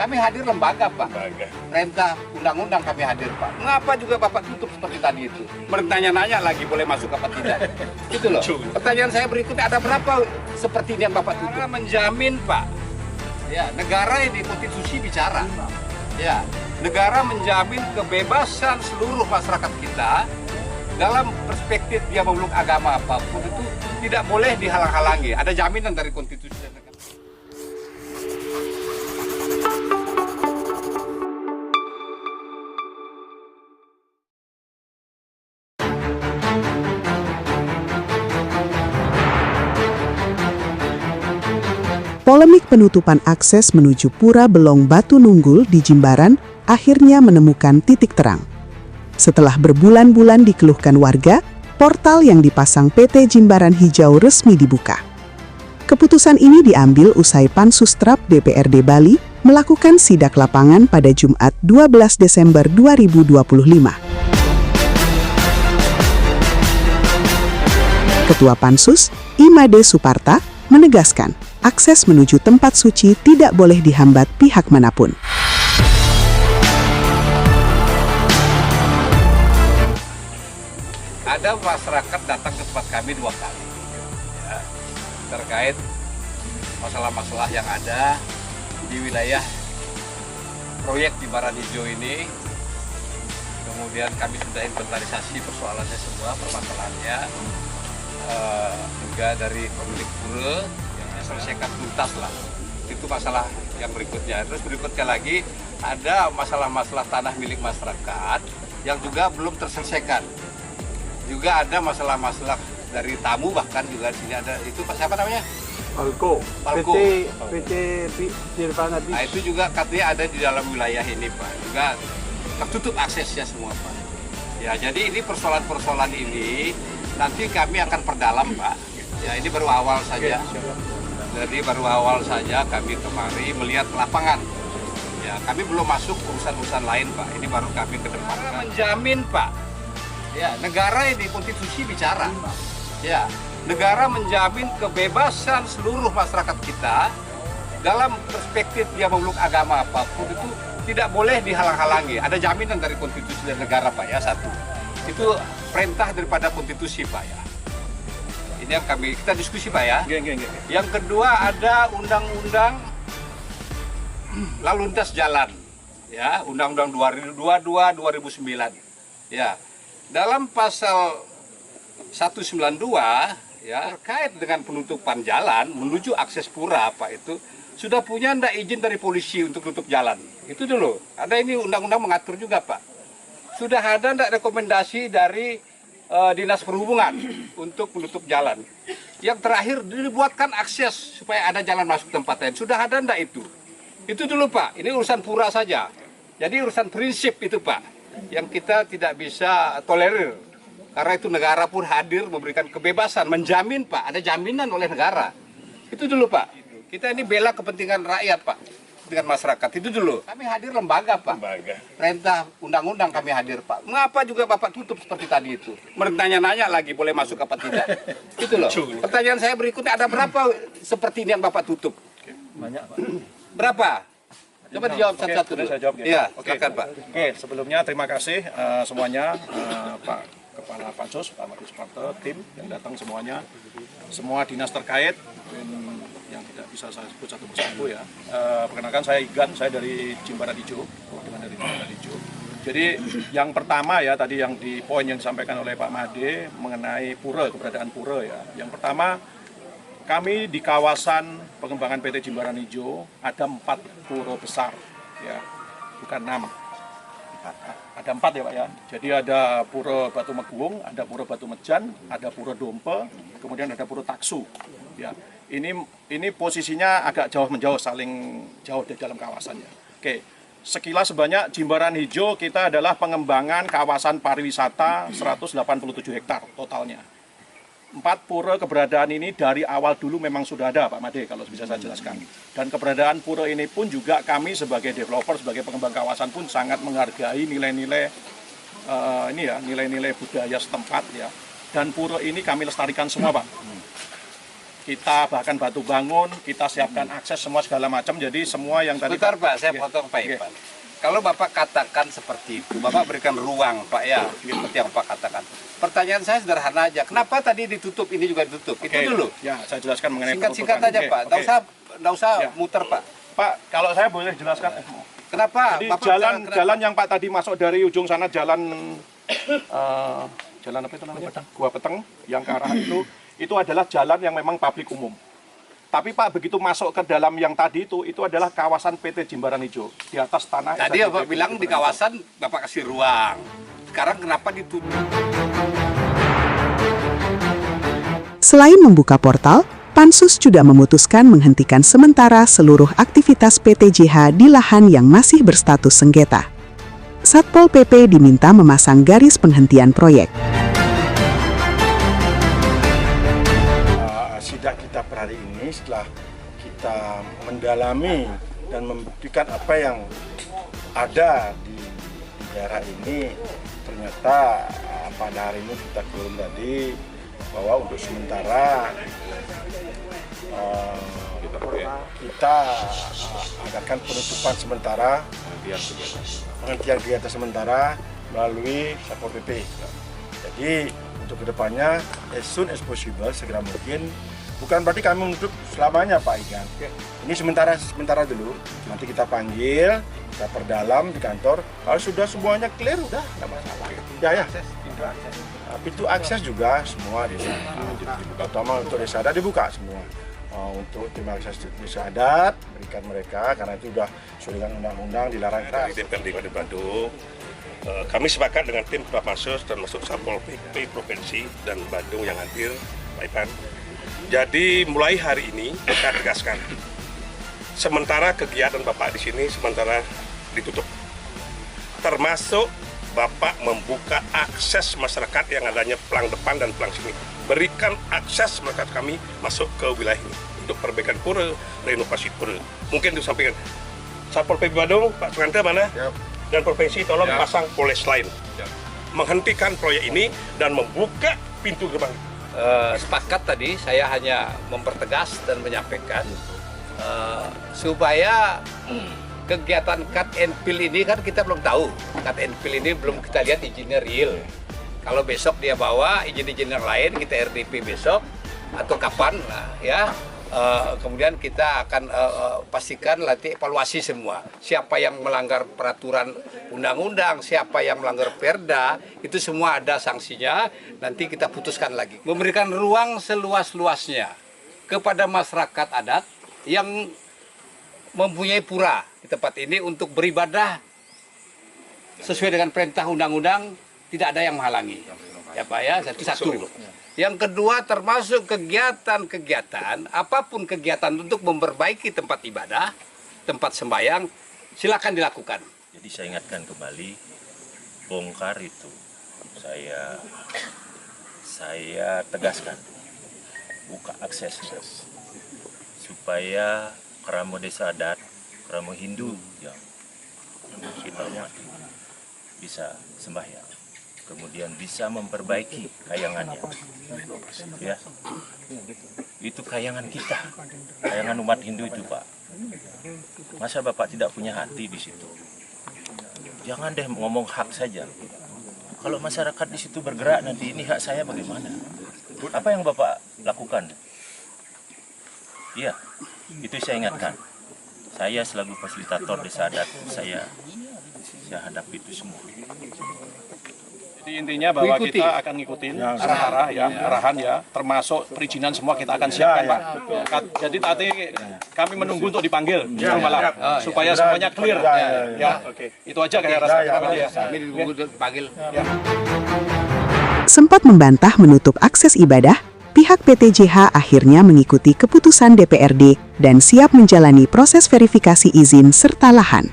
Kami hadir lembaga, Pak. Perintah undang-undang kami hadir, Pak. Mengapa juga Bapak tutup seperti tadi itu? Bertanya-nanya lagi boleh masuk apa tidak. Gitu loh. Pertanyaan saya berikutnya, ada berapa seperti ini yang Bapak tutup? Negara menjamin, Pak. Ya, negara ini konstitusi bicara. Ya, negara menjamin kebebasan seluruh masyarakat kita dalam perspektif dia memeluk agama apapun itu tidak boleh dihalang-halangi. Ada jaminan dari konstitusi dan negara. Polemik penutupan akses menuju Pura Belong Batu Nunggul di Jimbaran akhirnya menemukan titik terang. Setelah berbulan-bulan dikeluhkan warga, portal yang dipasang PT Jimbaran Hijau resmi dibuka. Keputusan ini diambil usai Pansustrap DPRD Bali melakukan sidak lapangan pada Jumat 12 Desember 2025. Ketua Pansus, Imade Suparta, menegaskan akses menuju tempat suci tidak boleh dihambat pihak manapun. Ada masyarakat datang ke tempat kami 2 kali ya, terkait masalah-masalah yang ada di wilayah proyek Jimbaran Hijau ini. Kemudian kami sudah inventarisasi persoalannya semua, permasalahannya juga dari pemilik pura yang selesaikan tuntas lah. Itu masalah yang berikutnya. Terus berikutnya lagi ada masalah-masalah tanah milik masyarakat yang juga belum terselesaikan. Juga ada masalah-masalah dari tamu, bahkan juga di sini ada itu siapa namanya? Palko. PT Nirvana Beach. Nah, itu juga katanya ada di dalam wilayah ini, Pak. Juga tertutup aksesnya semua, Pak. Ya, jadi ini persoalan-persoalan ini nanti kami akan perdalam, Pak. Ya, ini baru awal saja. Jadi baru awal saja kami kemari melihat lapangan. Ya, kami belum masuk urusan-urusan lain, Pak. Ini baru kami ke depan. Menjamin, Pak. Ya, negara ini konstitusi bicara. Ya, negara menjamin kebebasan seluruh masyarakat kita dalam perspektif dia memeluk agama apapun itu tidak boleh dihalang-halangi. Ada jaminan dari konstitusi dan negara, Pak, ya, satu. Itu perintah daripada konstitusi, Pak, ya. Ini yang kita diskusi, Pak, ya. Yang kedua ada undang-undang lalu lintas jalan, ya, undang-undang 22/2009. Ya. Dalam pasal 192 ya terkait dengan penutupan jalan menuju akses pura, Pak, itu sudah punya ndak izin dari polisi untuk tutup jalan. Itu dulu. Ada ini undang-undang mengatur juga, Pak. Sudah ada ndak rekomendasi dari Dinas Perhubungan untuk menutup jalan. Yang terakhir dibuatkan akses supaya ada jalan masuk tempat lain. Sudah ada ndak itu? Itu dulu, Pak. Ini urusan pura saja. Jadi urusan prinsip itu, Pak, yang kita tidak bisa tolerir. Karena itu negara pun hadir memberikan kebebasan, menjamin, Pak, ada jaminan oleh negara. Itu dulu, Pak. Kita ini bela kepentingan rakyat, Pak, kepentingan masyarakat. Itu dulu. Kami hadir lembaga, Pak. Perintah undang-undang kami hadir, Pak. Mengapa juga Bapak tutup seperti tadi itu? Bertanya-nanya lagi boleh masuk apa tidak. Itu loh. Pertanyaan saya berikutnya, ada berapa seperti ini yang Bapak tutup? Banyak, Pak. Berapa? Coba dijawab satu-satu dulu. Saya jawab, ya? Iya, Oke, silakan, Pak. Oke, sebelumnya terima kasih semuanya, Pak Kepala Pansus, Pak Imade Suparta, tim yang datang semuanya, semua dinas terkait yang tidak bisa saya sebut satu persatu, ya. Perkenalkan, saya Igan, saya dari Jimbaran Hijau, perwakilan dari Jimbaran Hijau. Jadi yang pertama, ya, tadi yang di poin yang disampaikan oleh Pak Made mengenai pura, keberadaan pura, ya. Yang pertama, kami di kawasan pengembangan PT Jimbaran Hijau ada 4 pura besar, ya, bukan 6. Ada 4, ya, Pak, ya. Jadi ada Pura Batu Meguung, ada Pura Batu Mejan, ada Pura Dompe, kemudian ada Pura Taksu. Ya, ini posisinya agak jauh-menjauh, saling jauh di dalam kawasannya. Oke, sekilas sebanyak Jimbaran Hijau kita adalah pengembangan kawasan pariwisata 187 hektar totalnya. 4 pura keberadaan ini dari awal dulu memang sudah ada, Pak Made, kalau bisa saya jelaskan. Dan keberadaan pura ini pun juga kami sebagai developer, sebagai pengembang kawasan pun sangat menghargai nilai-nilai nilai-nilai budaya setempat, ya. Dan pura ini kami lestarikan semua, Pak. kita bahkan batu bangun, kita siapkan akses semua segala macam. Jadi semua yang tadi. Bentar Pak, saya Oke. potong Pak Oke. Ipan. Kalau Bapak katakan seperti itu, Bapak berikan ruang Pak ya, seperti yang Bapak katakan. Pertanyaan saya sederhana aja, kenapa tadi ditutup, ini juga ditutup? Oke. Itu dulu. Ya, saya jelaskan mengenai Singkat-singkat penutupan. aja Oke, Pak, oke. nggak usah Ya. muter Pak. Pak, kalau saya boleh jelaskan. Kenapa? Jadi Bapak kenapa? jalan yang Pak tadi masuk dari ujung sana, jalan apa itu namanya? Gua Peteng yang ke arah itu adalah jalan yang memang publik umum. Tapi Pak, begitu masuk ke dalam yang tadi itu adalah kawasan PT Jimbaran Hijau di atas tanah. Tadi Bapak bilang di kawasan Bapak kasih ruang. Sekarang kenapa ditutup? Selain membuka portal, Pansus juga memutuskan menghentikan sementara seluruh aktivitas PT JH di lahan yang masih berstatus sengketa. Satpol PP diminta memasang garis penghentian proyek. Sidak kita per hari ini setelah kita mendalami dan membuktikan apa yang ada di daerah ini, ternyata pada hari ini kita kirim tadi bahwa untuk sementara kita adakan penutupan sementara, penghentian kegiatan sementara melalui Satpol PP. Jadi untuk kedepannya as soon as possible, segera mungkin. Bukan berarti kami menutup selamanya Pak Igan. Ini sementara dulu. Nanti kita panggil, kita perdalam di kantor. Kalau sudah semuanya clear, udah nggak masalah. Ya. Pintu akses juga semua di situ. Terutama untuk desa adat dibuka semua. Untuk tim akses desa adat berikan mereka karena itu sudah sesuai dengan undang-undang dilarang keras. Tim Pemda Bandung, kami sepakat dengan tim Pak Pansus dan masuk Satpol PP Provinsi dan Bandung yang hadir, Pak Ipan. Jadi mulai hari ini kita tegaskan, sementara kegiatan Bapak di sini sementara ditutup, termasuk Bapak membuka akses masyarakat yang adanya pelang depan dan pelang sini. Berikan akses masyarakat kami masuk ke wilayah ini untuk perbaikan pura, renovasi pura. Mungkin disampaikan Satpol PP Bandung, Pak Sugante mana? Yep. Dan provinsi tolong pasang polis lain. Menghentikan proyek ini dan membuka pintu gerbang. Sepakat tadi, saya hanya mempertegas dan menyampaikan supaya kegiatan cut and fill ini kan kita belum tahu. Cut and fill ini belum kita lihat izinnya real. Kalau besok dia bawa izin-izin yang lain, kita RDP besok atau kapan lah ya. Kemudian kita akan pastikan nanti evaluasi semua. Siapa yang melanggar peraturan undang-undang, siapa yang melanggar perda, itu semua ada sanksinya. Nanti kita putuskan lagi. Memberikan ruang seluas-luasnya kepada masyarakat adat yang mempunyai pura di tempat ini untuk beribadah sesuai dengan perintah undang-undang, tidak ada yang menghalangi. Ya Pak ya, satu. Yang kedua, termasuk kegiatan-kegiatan, apapun kegiatan untuk memperbaiki tempat ibadah, tempat sembahyang, silakan dilakukan. Jadi saya ingatkan kembali, bongkar itu saya tegaskan, buka aksesnya supaya kerama desa adat, kerama Hindu yang kita hormati bisa sembahyang, kemudian bisa memperbaiki kayangannya. Ya, itu kayangan kita, kayangan umat Hindu itu Pak. Masa Bapak tidak punya hati di situ? Jangan deh ngomong hak saja. Kalau masyarakat di situ bergerak nanti ini hak saya bagaimana? Apa yang Bapak lakukan? Iya, itu saya ingatkan. Saya selaku fasilitator desa adat, saya hadapi itu semua. Jadi intinya bahwa Ikuti. kita akan ngikutin arahan ya, termasuk perizinan semua kita akan siapkan Pak. Jadi tadi kami menunggu untuk dipanggil malam supaya semuanya clear. Ya, itu aja kayak rasa Kami dipanggil. Sempat membantah menutup akses ibadah, pihak PT JH akhirnya mengikuti keputusan DPRD dan siap menjalani proses verifikasi izin serta lahan.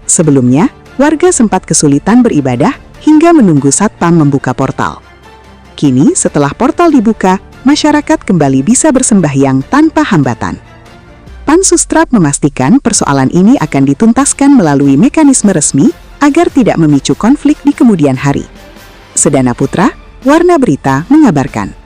Sebelumnya, warga sempat kesulitan beribadah hingga menunggu Satpam membuka portal. Kini, setelah portal dibuka, masyarakat kembali bisa bersembahyang tanpa hambatan. Pansus Trap memastikan persoalan ini akan dituntaskan melalui mekanisme resmi agar tidak memicu konflik di kemudian hari. Sedana Putra, Warna Berita mengabarkan.